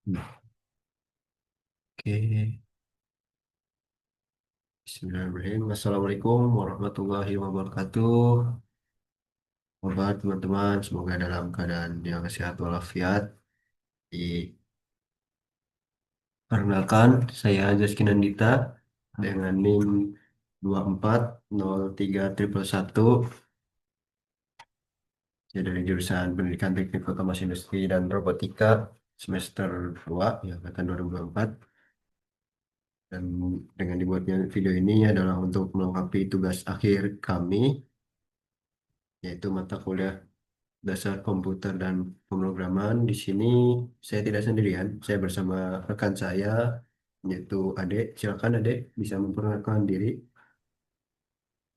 Oke, Bismillahirrahmanirrahim. Assalamualaikum warahmatullahi wabarakatuh. Kabar teman-teman, semoga dalam keadaan yang sehat walafiat. Perkenalkan, saya Zaskin Andita dengan NIM 2403 111. Saya dari jurusan Pendidikan Teknik Otomasi Industri dan Robotika semester 2, ya, angkatan 2024. Dan dengan dibuatnya video ini adalah untuk melengkapi tugas akhir kami, yaitu mata kuliah dasar komputer dan pemrograman. Di sini saya tidak sendirian, saya bersama rekan saya, yaitu Ade. Silakan Ade, bisa memperkenalkan diri.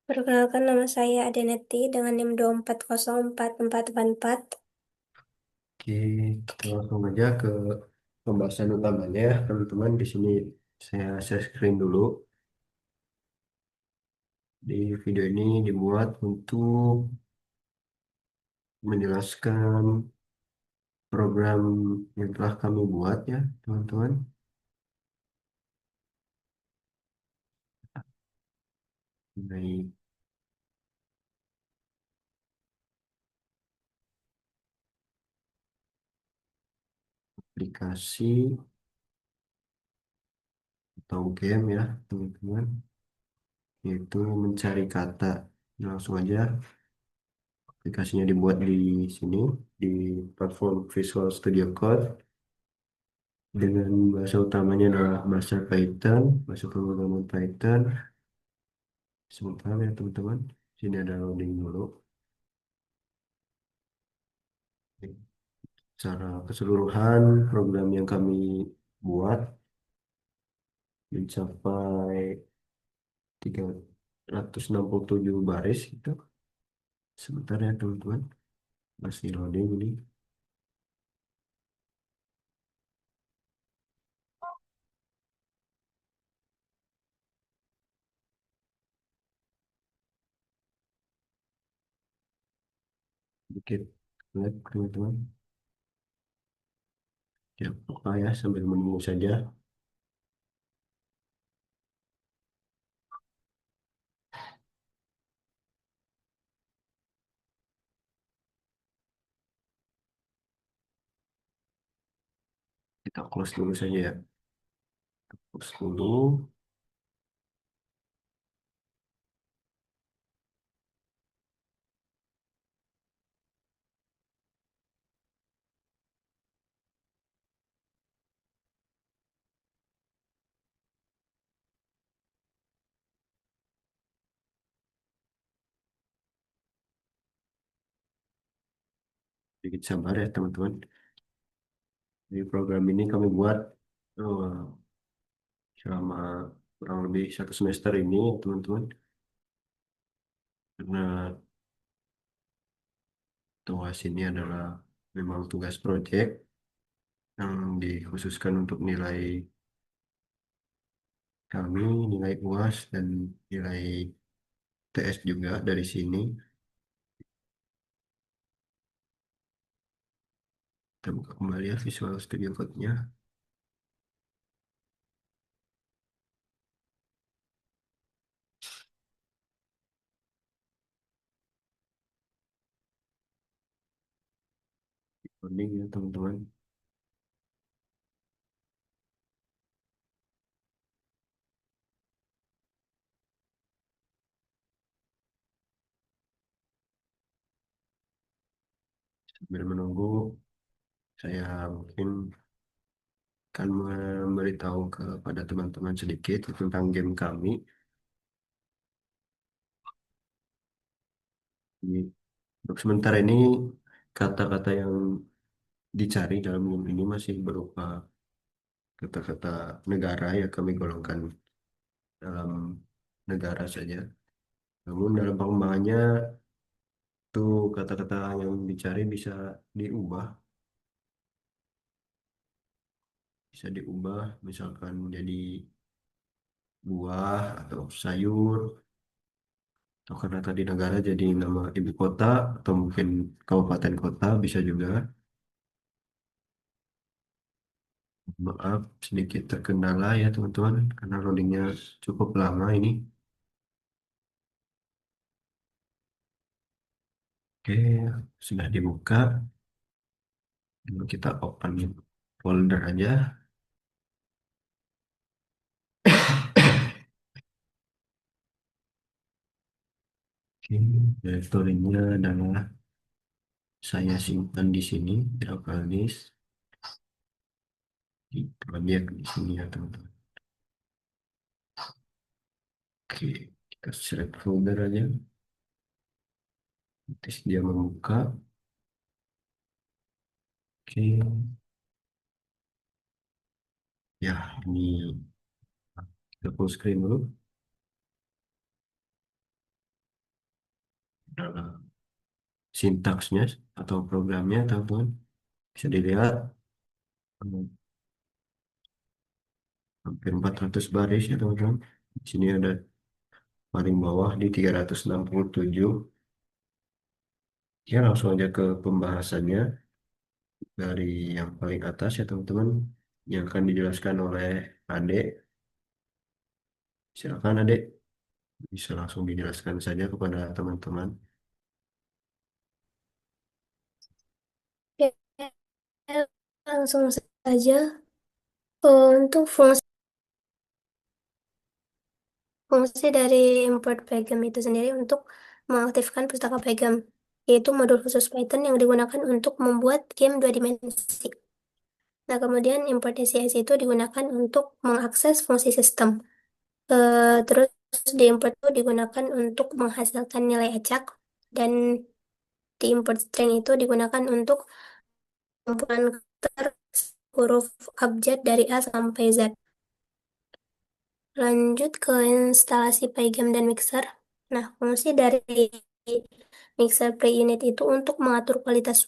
Perkenalkan, nama saya Adeneti dengan NIM 2404484. Oke, kita langsung aja ke pembahasan utamanya ya, teman-teman. Di sini saya share screen dulu. Di video ini dibuat untuk menjelaskan program yang telah kami buat ya, teman-teman. Mengenai aplikasi atau game ya, teman-teman, yaitu mencari kata. Langsung aja, aplikasinya dibuat di sini, di platform Visual Studio Code, dengan bahasa utamanya adalah bahasa Python, bahasa pemrograman Python. Sebentar ya teman-teman, sini ada loading dulu. Secara keseluruhan program yang kami buat mencapai 367 baris gitu. Sebentar ya teman-teman, masih loading ini. Sedikit lag teman-teman. Ya, apa ya, sambil menunggu saja. Kita close dulu saja ya. Close dulu. Sedikit sabar ya teman-teman. Di program ini kami buat eh, selama kurang lebih 1 semester ini ya teman-teman. Karena tugas ini adalah memang tugas proyek yang dikhususkan untuk nilai kami, nilai UAS dan nilai TS juga dari sini. Kita buka kembali ya Visual Studio Code-nya. Loading ya teman-teman. Sambil menunggu, saya mungkin akan memberitahu kepada teman-teman sedikit tentang game kami. Untuk sementara ini, kata-kata yang dicari dalam game ini masih berupa kata-kata negara yang kami golongkan dalam negara saja. Namun dalam pengembangannya, tuh kata-kata yang dicari diubah, bisa diubah misalkan jadi buah atau sayur, atau karena tadi negara jadi nama ibu kota atau mungkin kabupaten kota bisa juga. Maaf, sedikit terkendala ya teman-teman, karena loadingnya cukup lama ini. Oke, sudah dibuka. Lalu kita open folder aja. Oke, direktorinya adalah saya simpan di sini, local disk, di project di sini ya teman-teman. Oke, kita select folder aja. Tes dia membuka. Oke, ya ini kita full screen dulu. Adalah sintaksnya atau programnya teman-teman. Bisa dilihat hampir 400 baris ya teman-teman. Di sini ada paling bawah di 367. Ya langsung aja ke pembahasannya dari yang paling atas ya teman-teman, yang akan dijelaskan oleh Ade. Silakan Ade, bisa langsung dijelaskan saja kepada teman-teman. Ya, langsung saja untuk fungsi dari import Pagam itu sendiri untuk mengaktifkan pustaka Pagam, yaitu modul khusus Python yang digunakan untuk membuat game dua dimensi. Nah, kemudian import SCS itu digunakan untuk mengakses fungsi sistem. Terus diimport itu digunakan untuk menghasilkan nilai acak, dan diimport string itu digunakan untuk kumpulan karakter huruf abjad dari A sampai Z. Lanjut ke instalasi Pygame dan Mixer. Nah, fungsi dari Mixer preunit itu untuk mengatur kualitas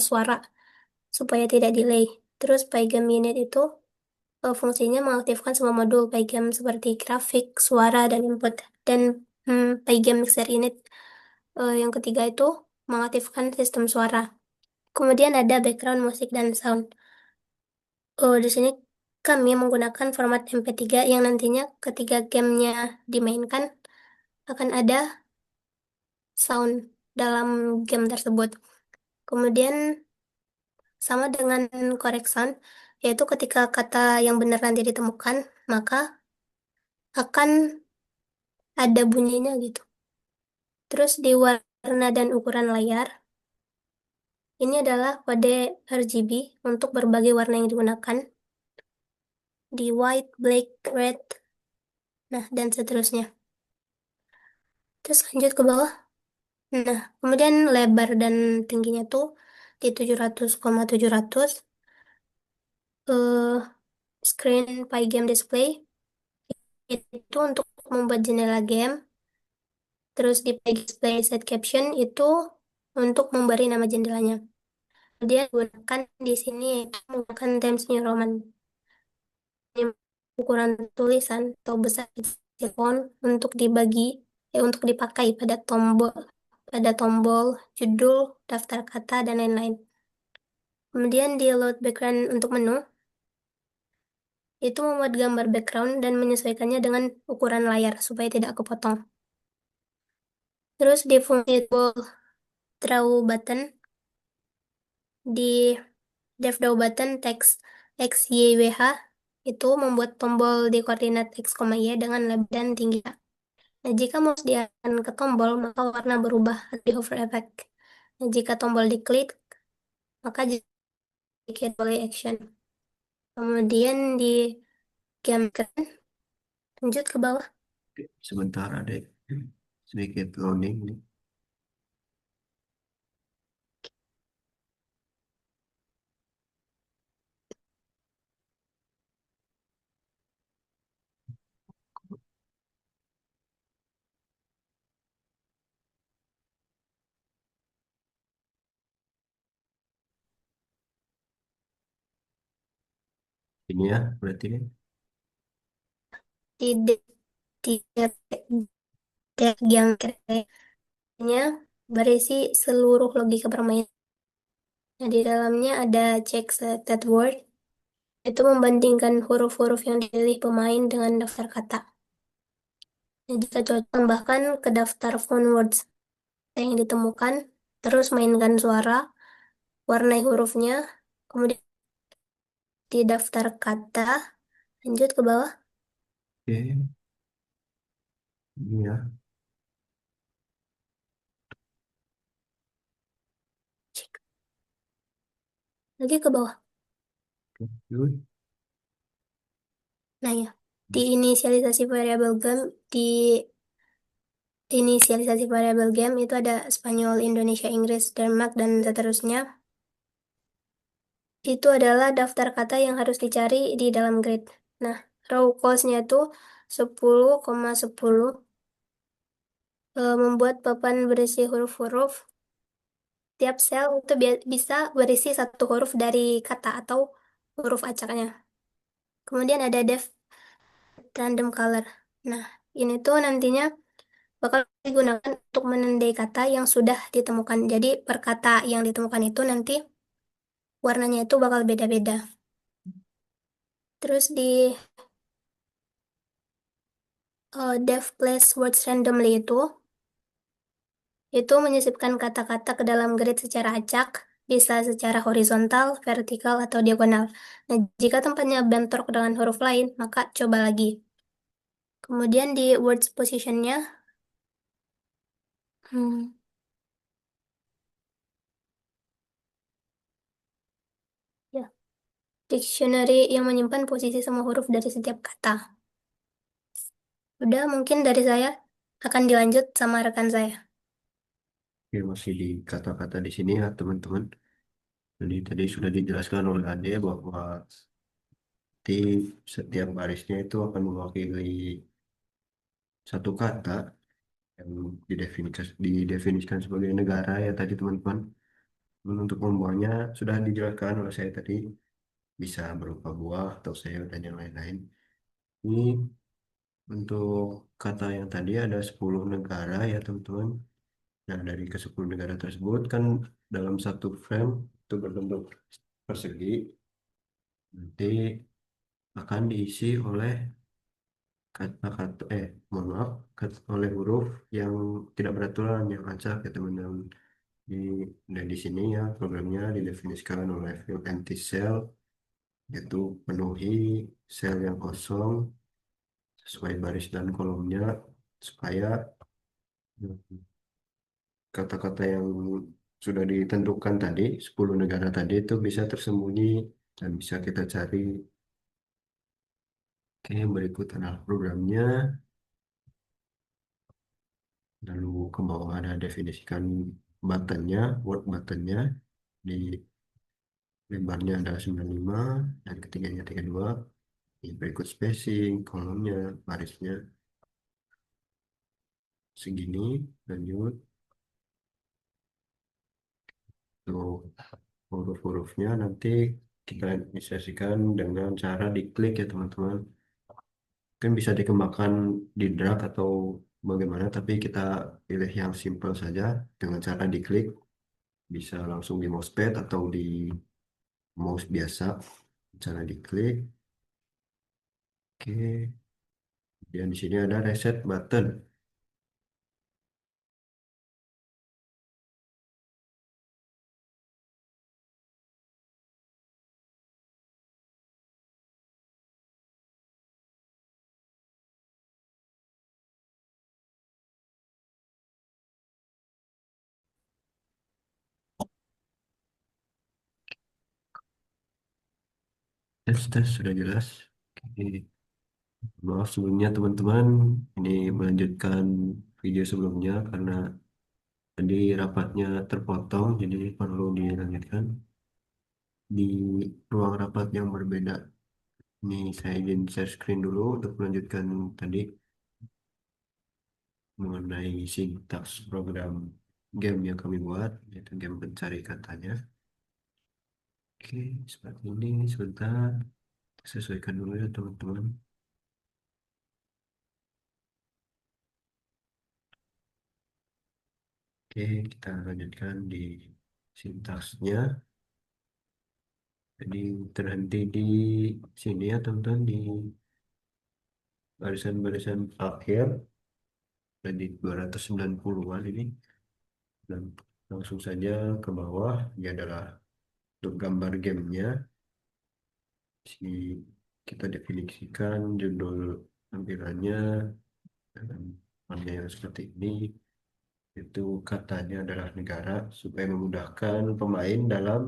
suara supaya tidak delay. Terus Pygame unit itu fungsinya mengaktifkan semua modul Pygame seperti grafik, suara, dan input. Dan Pygame Mixer unit yang ketiga itu mengaktifkan sistem suara. Kemudian ada background musik dan sound. Di sini kami menggunakan format MP3 yang nantinya ketika gamenya dimainkan akan ada sound dalam game tersebut. Kemudian sama dengan correct sound, yaitu ketika kata yang benar nanti ditemukan, maka akan ada bunyinya gitu. Terus di warna dan ukuran layar, ini adalah kode RGB untuk berbagai warna yang digunakan di white, black, red, nah dan seterusnya. Terus lanjut ke bawah. Nah, kemudian lebar dan tingginya tuh di 700,700. eh Screen Pygame Display itu untuk membuat jendela game. Terus di Pygame Display Set Caption itu untuk memberi nama jendelanya. Kemudian gunakan di sini yaitu menggunakan Times New Roman. Ini ukuran tulisan atau besar kecil font untuk untuk dipakai pada tombol, judul, daftar kata, dan lain-lain. Kemudian di load background untuk menu, itu membuat gambar background dan menyesuaikannya dengan ukuran layar supaya tidak kepotong. Terus di fungsi tool draw button, di dev draw button text XYWH, itu membuat tombol di koordinat X, Y dengan lebar dan tinggi. Nah, jika mouse diarahkan ke tombol, maka warna berubah di hover effect. Nah, jika tombol diklik, maka jadi boleh action. Kemudian di game lanjut ke bawah. Sebentar Ade, sedikit loading nih. Ini ya berarti kan. Tidak, tidak, tidak yang kayaknya berisi seluruh logika permainan. Nah, di dalamnya ada check selected word, Itu membandingkan huruf-huruf yang dipilih pemain dengan daftar kata. Nah, jika cocok, tambahkan ke daftar phone words yang ditemukan, terus mainkan suara, warnai hurufnya, kemudian di daftar kata, lanjut ke bawah, Oke, ini ya. cek lagi ke bawah. Lanjut. Nah ya, di inisialisasi variabel game, di inisialisasi variabel game itu ada Spanyol, Indonesia, Inggris, Denmark, dan seterusnya. Itu adalah daftar kata yang harus dicari di dalam grid. Nah, row cost-nya itu 10,10 membuat papan berisi huruf-huruf. Tiap sel itu bisa berisi satu huruf dari kata atau huruf acaknya. Kemudian ada def random color. Nah, ini tuh nantinya bakal digunakan untuk menandai kata yang sudah ditemukan. Jadi, per kata yang ditemukan itu nanti warnanya itu bakal beda-beda. Terus di def place words randomly itu menyisipkan kata-kata ke dalam grid secara acak, bisa secara horizontal, vertikal, atau diagonal. Nah, jika tempatnya bentrok dengan huruf lain, maka coba lagi. Kemudian di words position-nya, hmm, ya, dictionary yang menyimpan posisi semua huruf dari setiap kata. Udah, mungkin dari saya akan dilanjut sama rekan saya. Oke, masih di kata-kata di sini ya teman-teman. Jadi tadi sudah dijelaskan oleh Ade bahwa di setiap barisnya itu akan mewakili satu kata yang didefinisikan sebagai negara ya tadi teman-teman. Dan untuk membuahnya sudah dijelaskan oleh saya tadi, bisa berupa buah atau sayur dan yang lain-lain. Ini untuk kata yang tadi ada 10 negara ya teman-teman. Nah, dari ke 10 negara tersebut kan dalam satu frame itu berbentuk persegi, nanti akan diisi oleh kata-kata, mohon maaf, oleh huruf yang tidak beraturan, yang acak ya teman-teman. Di, dan di sini ya programnya didefinisikan oleh field empty cell, yaitu penuhi sel yang kosong sesuai baris dan kolomnya supaya kata-kata yang sudah ditentukan tadi, 10 negara tadi itu bisa tersembunyi dan bisa kita cari. Oke, berikut adalah programnya. Lalu ke bawah ada definisikan buttonnya, word buttonnya. Di lebarnya ada 95 dan ketiganya 32. Ini berikut spacing, kolomnya, barisnya segini. Lanjut, tuh huruf-hurufnya nanti kita inisiasikan dengan cara diklik ya teman-teman. Mungkin bisa dikembangkan di drag atau bagaimana, tapi kita pilih yang simple saja dengan cara diklik. Bisa langsung di mousepad atau di mouse biasa, cara diklik. Oke, dan di sini ada reset button. Tes sudah jelas. Oke. Maaf sebelumnya teman-teman, ini melanjutkan video sebelumnya karena tadi rapatnya terpotong, jadi perlu dilanjutkan di ruang rapat yang berbeda. Ini saya izin share screen dulu untuk melanjutkan tadi mengenai sintaks program game yang kami buat, yaitu game pencari katanya. Oke, seperti ini sebentar. Sesuaikan dulu ya teman-teman. Oke, kita lanjutkan di sintaksnya. Jadi terhenti di sini ya teman-teman, di barisan-barisan akhir dan di 290-an ini, dan langsung saja ke bawah. Ini adalah untuk gambar gamenya. Sini kita definisikan judul tampilannya dengan warna yang seperti ini. Itu katanya adalah negara supaya memudahkan pemain dalam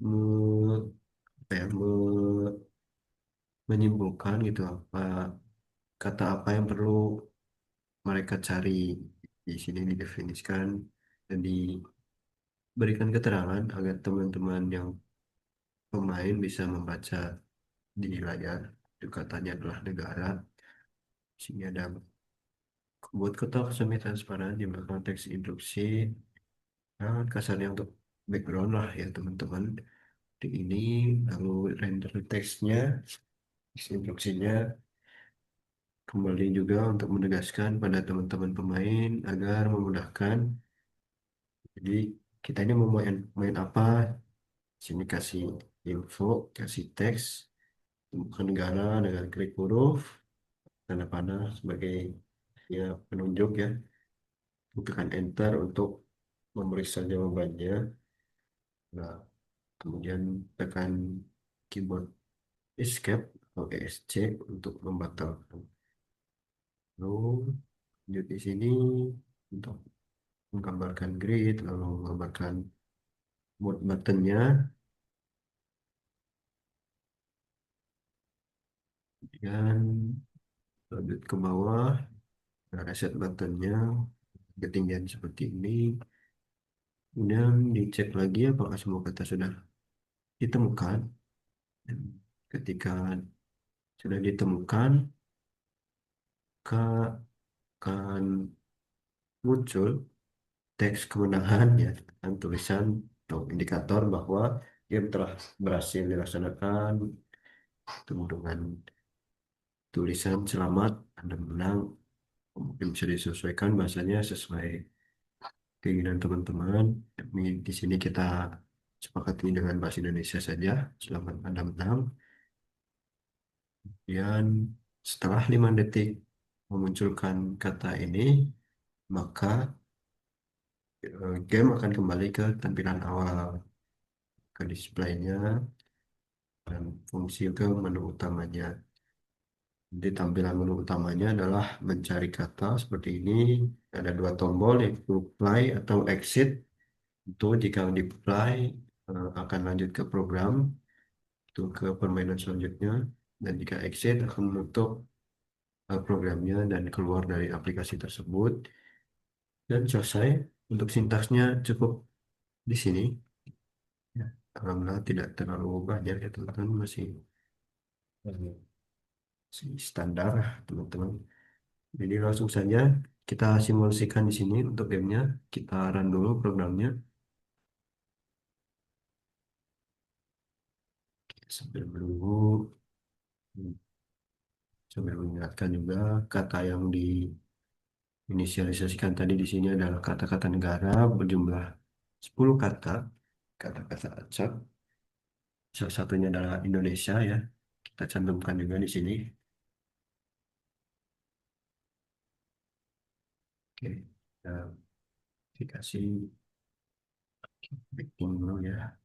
me- apa ya, menyimpulkan gitu apa kata apa yang perlu mereka cari. Di sini didefinisikan dan diberikan keterangan agar teman-teman yang pemain bisa membaca di layar. Itu katanya adalah negara. Sini ada buat kotak semi transparan di belakang teks instruksi. Nah, kasarnya untuk background lah ya teman-teman. Di ini lalu render teksnya, teks instruksinya kembali juga untuk menegaskan pada teman-teman pemain agar memudahkan. Jadi kita ini mau main apa? Sini kasih info, kasih teks, bukan negara dengan klik huruf, tanda panah sebagai ya penunjuk ya. Tekan enter untuk memeriksa jawabannya. Nah, kemudian tekan keyboard escape atau ESC untuk membatalkan. Lalu lanjut di sini untuk menggambarkan grid, lalu menggambarkan mode buttonnya, dan lanjut ke bawah, reset buttonnya, ketinggian seperti ini. Kemudian dicek lagi apakah semua kata sudah ditemukan. Dan ketika sudah ditemukan, maka akan muncul teks kemenangan ya, dan tulisan atau indikator bahwa game telah berhasil dilaksanakan. Itu dengan tulisan selamat Anda menang. Mungkin bisa disesuaikan bahasanya sesuai keinginan teman-teman. Tapi di sini kita sepakati dengan bahasa Indonesia saja. Selamat Anda menang. Dan setelah 5 detik memunculkan kata ini, maka game akan kembali ke tampilan awal, ke displaynya, dan fungsi ke menu utamanya. Di tampilan menu utamanya adalah mencari kata seperti ini. Ada dua tombol yaitu play atau exit. Itu jika di play akan lanjut ke program, itu ke permainan selanjutnya. Dan jika exit akan menutup programnya dan keluar dari aplikasi tersebut. Dan selesai. Untuk sintaksnya cukup di sini. Ya, alhamdulillah tidak terlalu banyak ya teman-teman, masih standar teman-teman. Jadi langsung saja kita simulasikan di sini untuk gamenya. Kita run dulu programnya sambil menunggu, sambil mengingatkan juga kata yang diinisialisasikan tadi di sini adalah kata-kata negara berjumlah 10 kata, kata-kata acak. Salah satunya adalah Indonesia ya. Kita cantumkan juga di sini. Oke, kita dikasih backing dulu ya.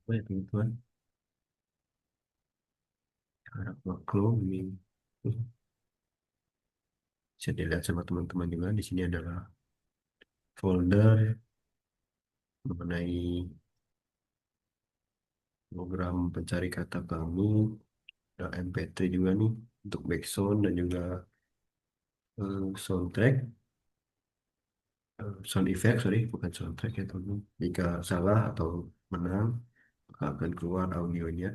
Baik teman-teman, harap maklum ini bisa dilihat sama teman-teman juga. Di sini adalah folder mengenai program pencari kata kami, ada MP3 juga nih untuk background dan juga soundtrack, sound effect, sorry, bukan soundtrack ya teman. Jika salah atau menang, maka akan keluar audionya.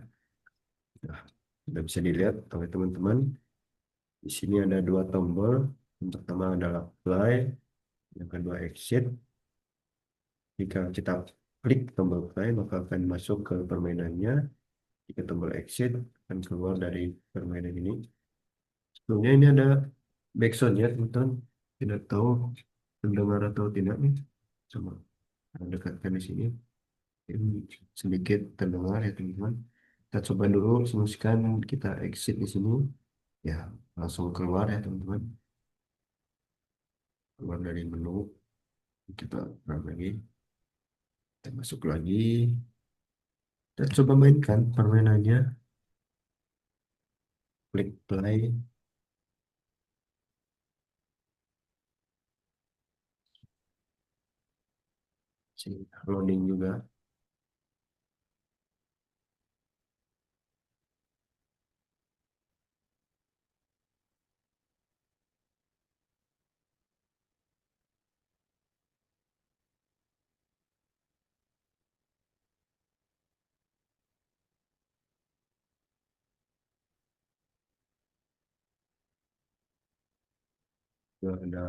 Nah, sudah bisa dilihat oleh teman-teman. Di sini ada dua tombol. Yang pertama adalah play, yang kedua exit. Jika kita klik tombol play, maka akan masuk ke permainannya. Jika tombol exit, akan keluar dari permainan ini. Sebelumnya ini ada backsound ya, teman-teman. Tidak tahu mendengar atau tidak nih. Coba saya dekatkan di sini. Ini sedikit terdengar ya, teman-teman. Kita coba dulu, semiskan kita exit di sini. Ya, langsung keluar ya, teman-teman. Keluar dari menu. Kita ulang lagi. Kita masuk lagi. Kita coba mainkan permainannya. Klik play. Sini, loading juga. Juga ada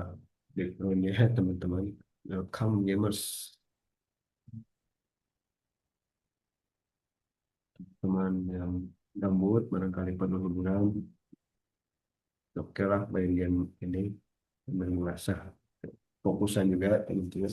backgroundnya ya, teman-teman. Welcome gamers. Teman yang gabut, barangkali penuh hiburan. Oke lah main game ini. Sambil mengasah fokusan juga, teman-teman.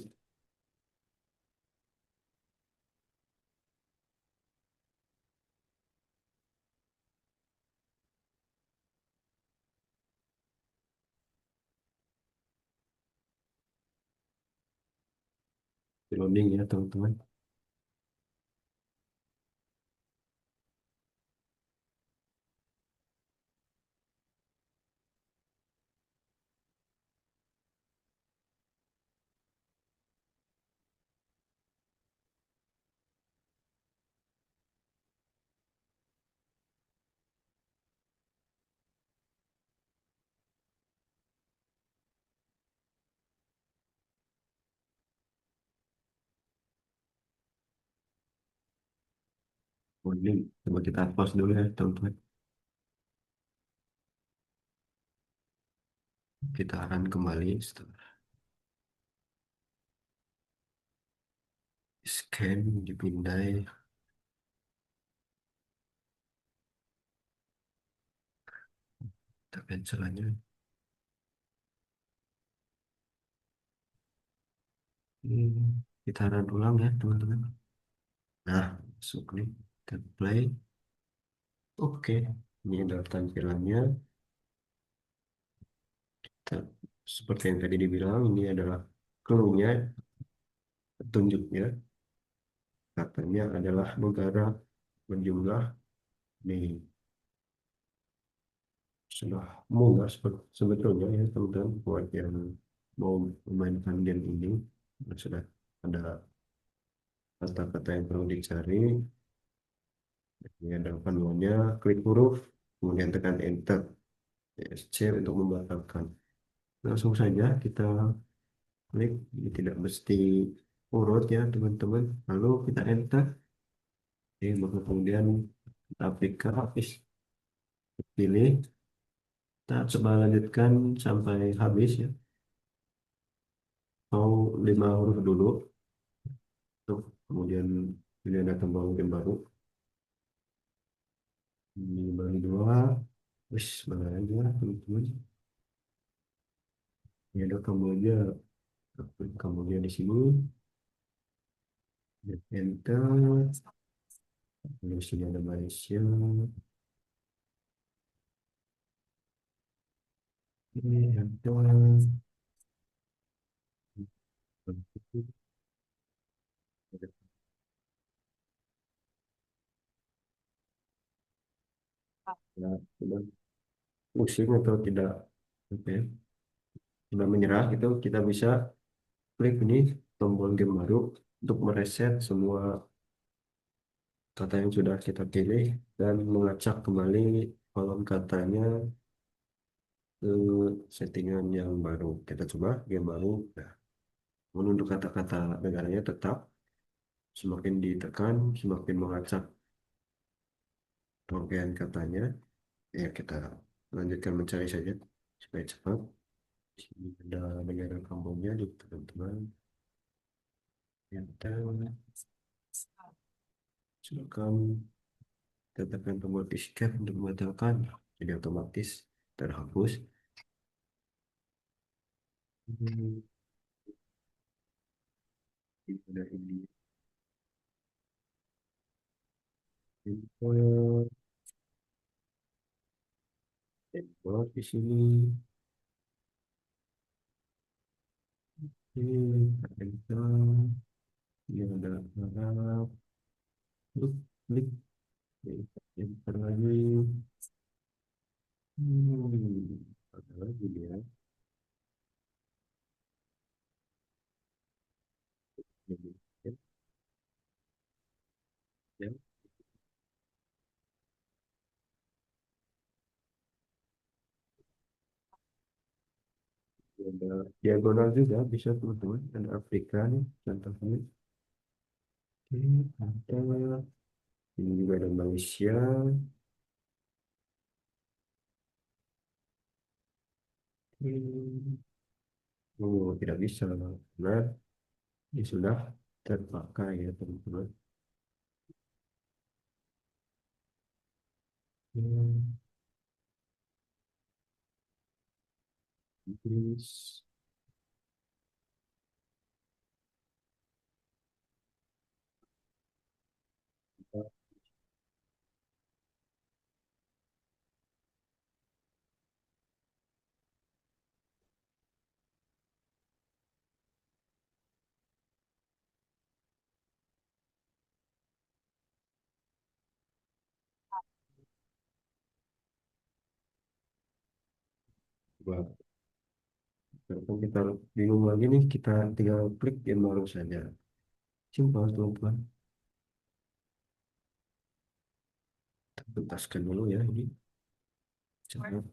Loading ya, teman-teman. Loading. Coba kita pause dulu ya, teman-teman. Kita akan kembali setelah scan, dipindai. Kita cancel aja. Kita run ulang ya, teman-teman. Nah, masuk nih. Kita play. Oke, ini adalah tampilannya. Kita- Seperti yang tadi dibilang, ini adalah clue-nya, petunjuknya. Katanya adalah negara berjumlah nih. Sudah mudah sebetulnya ya, teman-teman, buat yang mau memainkan game ini. Sudah ada kata-kata yang perlu dicari. Ini ada panuannya, klik huruf, kemudian tekan enter. ESC untuk membatalkan. Langsung saja kita klik, ini tidak mesti urut ya, teman-teman. Lalu kita enter. Oke, maka kemudian kita aplikasi habis, pilih. Kita coba lanjutkan sampai habis ya. Mau 5 huruf dulu. Tuh, kemudian pilih ada tombol game baru. Ini bagi dua. Wis, mana aja, teman-teman. Ini ada tombolnya. Kemudian di sini, enter. Di sini ada Malaysia. Ini ada. Nah, sudah pusing atau tidak, oke, sudah menyerah itu kita bisa klik ini tombol game baru. untuk mereset semua kata yang sudah kita pilih dan mengacak kembali kolom katanya ke settingan yang baru. Kita coba game baru. Nah, namun untuk kata-kata negaranya tetap semakin ditekan, semakin mengacak rangkaian katanya. Ya, kita lanjutkan mencari saja supaya cepat. Di sini ada negara Kamboja di teman-teman. Enter, silakan tekan tombol escape untuk membatalkan. Jadi otomatis terhapus. Hmm, ini ada ini. Info, info di sini. Enter. Ini ada Arab. Klik, enter lagi. Ada lagi dia. Jadi, ya, ada diagonal juga bisa teman-teman. Ada Afrika nih contohnya. Oke, ada ini juga ada Malaysia. Hmm, oh, tidak bisa karena ini sudah terpakai ya teman-teman. Hmm, Inggris. Coba, kalau kita bingung lagi nih, kita tinggal klik yang baru saja. Simpel teman-teman. Tuntaskan dulu ya ini. Cepat.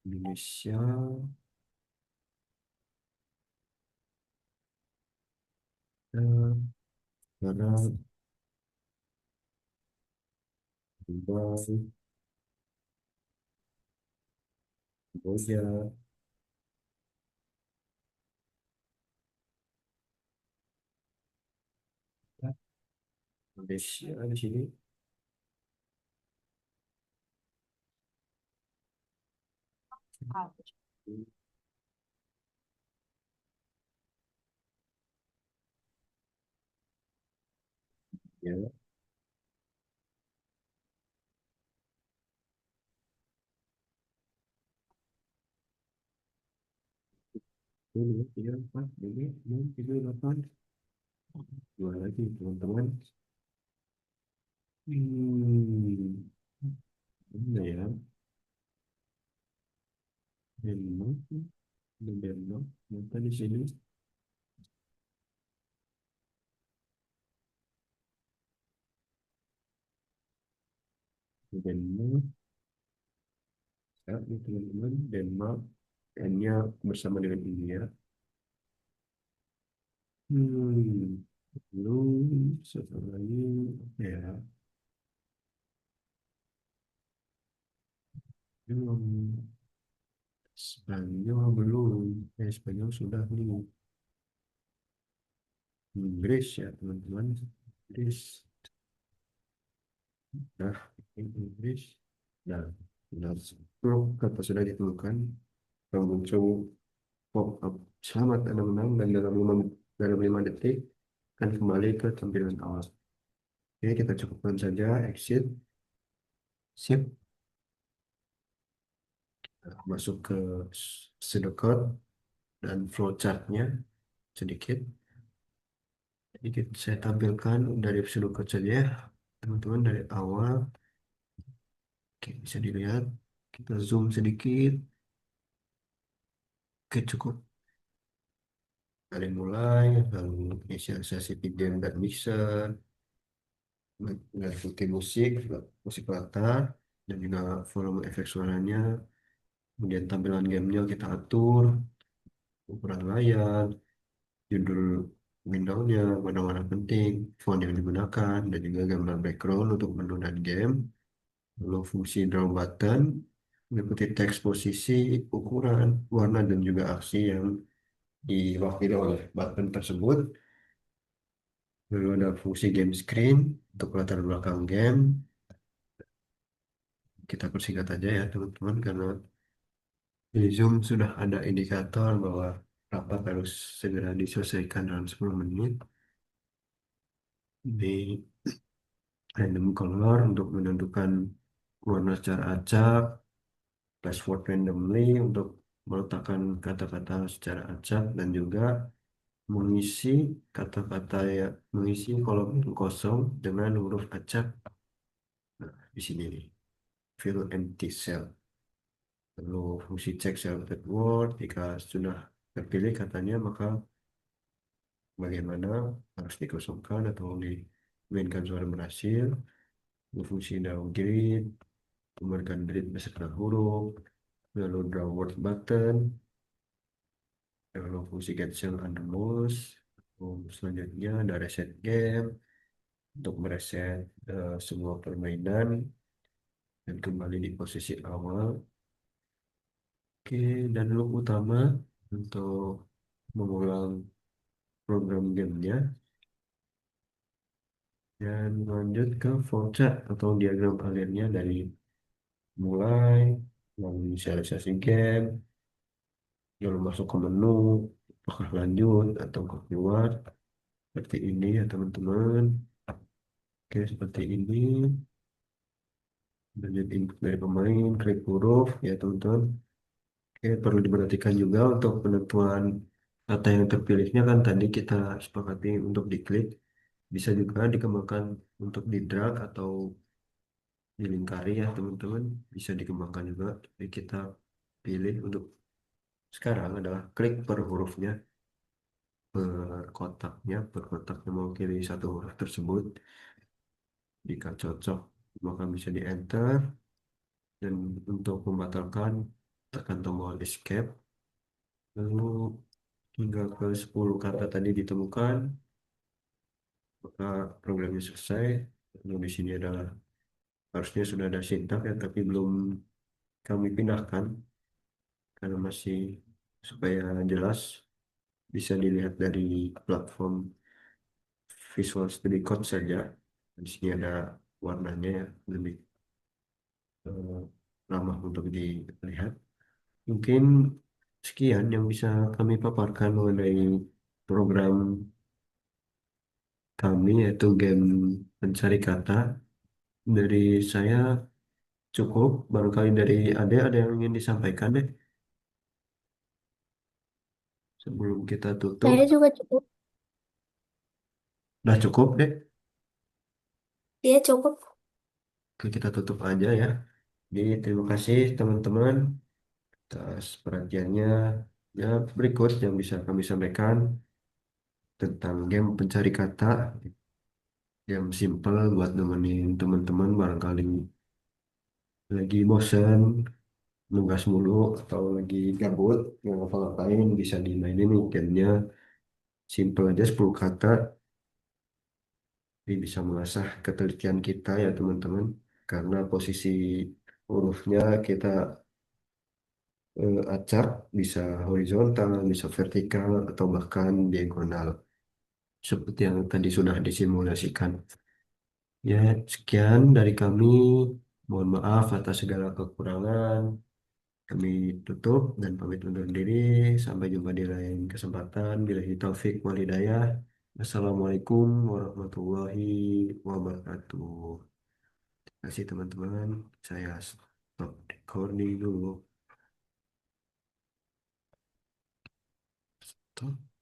Indonesia. Barat, Dubai, Kamboja, Malaysia di sini. Ya, ini tiga empat ini enam tujuh delapan. Dua lagi teman-teman. Mana ya? Denmark, ada Denmark. Nanti di sini Denmark. Ya, ini teman-teman Denmark. N-nya bersama dengan India. Hmm, Belum, satu lagi ya, belum. Spanyol belum. Spanyol sudah nih. Inggris ya teman-teman. Inggris. Nah, ini Inggris. Nah, benar. Kalau kata sudah ditemukan, kalau muncul pop-up selamat Anda menang dan dalam 5 detik akan kembali ke tampilan awal. Oke, kita cukupkan saja exit, sip, masuk ke pseudocode dan flowchartnya sedikit. Sedikit saya tampilkan dari pseudocode saja ya, teman-teman dari awal. Oke, bisa dilihat. Kita zoom sedikit. Oke, cukup. kali mulai, lalu inisialisasi video dan mixer, mengikuti musik, musik latar, dan juga volume efek suaranya. Kemudian tampilan gamenya kita atur, ukuran layar, judul windownya, mana-mana penting, font yang digunakan, dan juga gambar background untuk menu dan game. Lalu fungsi draw button, mengikuti teks posisi, ukuran, warna, dan juga aksi yang diwakili oleh button tersebut. Lalu ada fungsi game screen untuk latar belakang game. Kita persingkat aja ya teman-teman, karena di Zoom sudah ada indikator bahwa rapat harus segera diselesaikan dalam 10 menit. Di random color untuk menentukan warna secara acak, password randomly untuk meletakkan kata-kata secara acak, dan juga mengisi kata-kata ya, mengisi kolom yang kosong dengan huruf acak. Nah, di sini nih, fill empty cell. Lalu fungsi check selected word, jika sudah terpilih katanya, maka bagaimana harus dikosongkan atau dimainkan suara berhasil. Lalu fungsi downgrade, memberikan grid beserta huruf, lalu draw word button, lalu fungsi get cell under mouse. Selanjutnya ada reset game untuk mereset semua permainan dan kembali di posisi awal. Oke, dan loop utama untuk mengulang program gamenya, dan lanjut ke flowchart atau diagram alirnya dari mulai, lalu inisialisasi game, lalu masuk ke menu, apakah lanjut atau ke keluar, seperti ini ya teman-teman. Oke, seperti ini. Lanjut input dari pemain, klik huruf ya teman-teman. Oke, perlu diperhatikan juga untuk penentuan kata yang terpilihnya, kan tadi kita sepakati untuk diklik. Bisa juga dikembangkan untuk di drag atau dilingkari ya teman-teman. Bisa dikembangkan juga. Jadi kita pilih untuk sekarang adalah klik per hurufnya, per kotaknya mewakili satu huruf tersebut. Jika cocok, maka bisa di enter. Dan untuk membatalkan, tekan tombol escape. Lalu hingga ke 10 kata tadi ditemukan, maka programnya selesai. Lalu di sini adalah harusnya sudah ada sintak ya, tapi belum kami pindahkan karena masih supaya jelas bisa dilihat dari platform Visual Studio Code saja. Di sini ada warnanya ya, lebih eh, ramah untuk dilihat. Mungkin sekian yang bisa kami paparkan mengenai program kami, yaitu game pencari kata. Dari saya cukup, barangkali dari Ade ada yang ingin disampaikan deh sebelum kita tutup. Saya juga cukup. Udah cukup deh. Dia cukup. Oke, kita tutup aja ya. Jadi terima kasih teman-teman atas perhatiannya. Ya, berikut yang bisa kami sampaikan tentang game pencari kata, yang simple buat nemenin teman-teman barangkali lagi bosen, nugas mulu, atau lagi gabut, nggak ngapa-ngapain, bisa dimainin nih gamenya. Simple aja, 10 kata, tapi bisa mengasah ketelitian kita ya teman-teman. Karena posisi hurufnya kita acak, bisa horizontal, bisa vertikal, atau bahkan diagonal. Seperti yang tadi sudah disimulasikan. Ya, sekian dari kami. Mohon maaf atas segala kekurangan. Kami tutup dan pamit undur diri. Sampai jumpa di lain kesempatan. Billahi taufik wal hidayah. Assalamualaikum warahmatullahi wabarakatuh. Terima kasih teman-teman. Saya stop recording dulu. Stop.